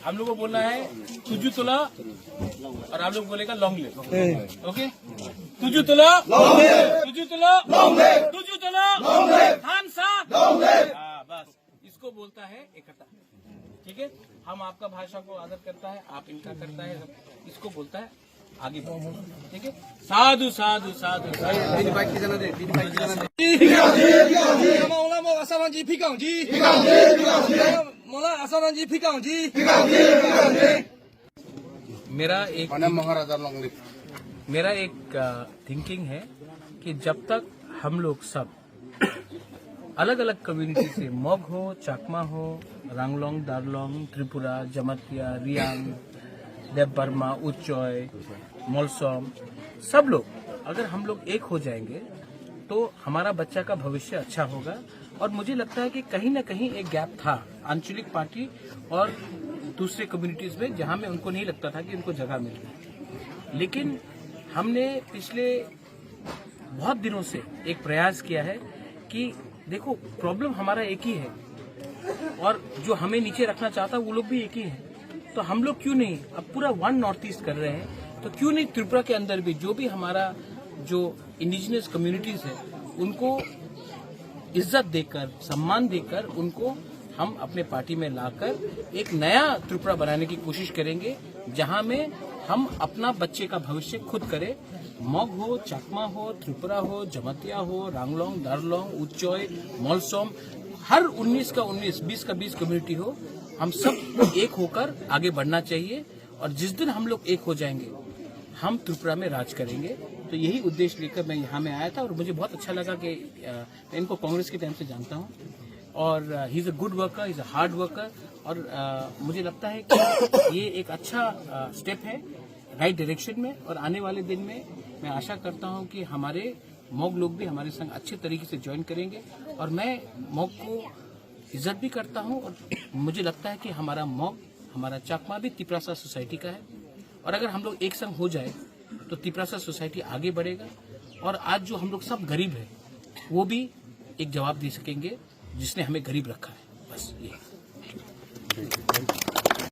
हम लोग को बोलना है तुझू तुला और आप लोग बोलेगा लॉन्गले। ओके, तुझू तुला, तुझू तुला, तुझू तुला, थानसा, बस इसको बोलता है एकता। ठीक है, हम आपका भाषा को आदर करता है, आप इनका करता है, इसको बोलता है आगे बढ़ो। ठीक है, साधु साधु साधु मेरा एक थिंकिंग है कि जब तक हम लोग सब अलग अलग कम्युनिटी से मोग हो, चाकमा हो, रांगलोंग, दारलोंग, त्रिपुरा, जमातिया, रियांग, देव बर्मा, उच्चॉय, मोलसोम, सब लोग अगर हम लोग एक हो जाएंगे तो हमारा बच्चा का भविष्य अच्छा होगा। और मुझे लगता है कि कहीं न कहीं एक गैप था आंचलिक पार्टी और दूसरे कम्युनिटीज में, जहां में उनको नहीं लगता था कि उनको जगह मिल रही। लेकिन हमने पिछले बहुत दिनों से एक प्रयास किया है कि देखो प्रॉब्लम हमारा एक ही है और जो हमें नीचे रखना चाहता है वो लोग भी एक ही है। तो हम लोग क्यों नहीं अब पूरा वन नॉर्थ ईस्ट कर रहे हैं, तो क्यों नहीं त्रिपुरा के अंदर भी जो भी हमारा जो इंडिजिनस कम्युनिटीज है उनको इज्जत देकर, सम्मान देकर उनको हम अपने पार्टी में लाकर एक नया त्रिपुरा बनाने की कोशिश करेंगे, जहां में हम अपना बच्चे का भविष्य खुद करें। मोग हो, चाकमा हो, त्रिपुरा हो, जमातिया हो, रांगलोंग, दारलोंग, उच्चॉय, मोलसोम, हर 19 का 19, 20 का 20 कम्युनिटी हो, हम सब एक होकर आगे बढ़ना चाहिए। और जिस दिन हम लोग एक हो जाएंगे हम त्रिपुरा में राज करेंगे। तो यही उद्देश्य लेकर मैं यहाँ में आया था और मुझे बहुत अच्छा लगा कि मैं इनको कांग्रेस के टाइम से जानता हूँ और he is a good worker, he is a hard worker और मुझे लगता है कि ये एक अच्छा स्टेप है राइट डायरेक्शन में। और आने वाले दिन में मैं आशा करता हूँ कि हमारे मोग लोग भी हमारे संग अच्छे तरीके से ज्वाइन करेंगे। और मैं मोग को इज्जत भी करता हूँ और मुझे लगता है कि हमारा मोग, हमारा चाकमा भी तिपरासा सोसाइटी का है। और अगर हम लोग एक संग हो जाए तो तिपरासा सोसाइटी आगे बढ़ेगा और आज जो हम लोग सब गरीब है वो भी एक जवाब दे सकेंगे जिसने हमें गरीब रखा है। बस ये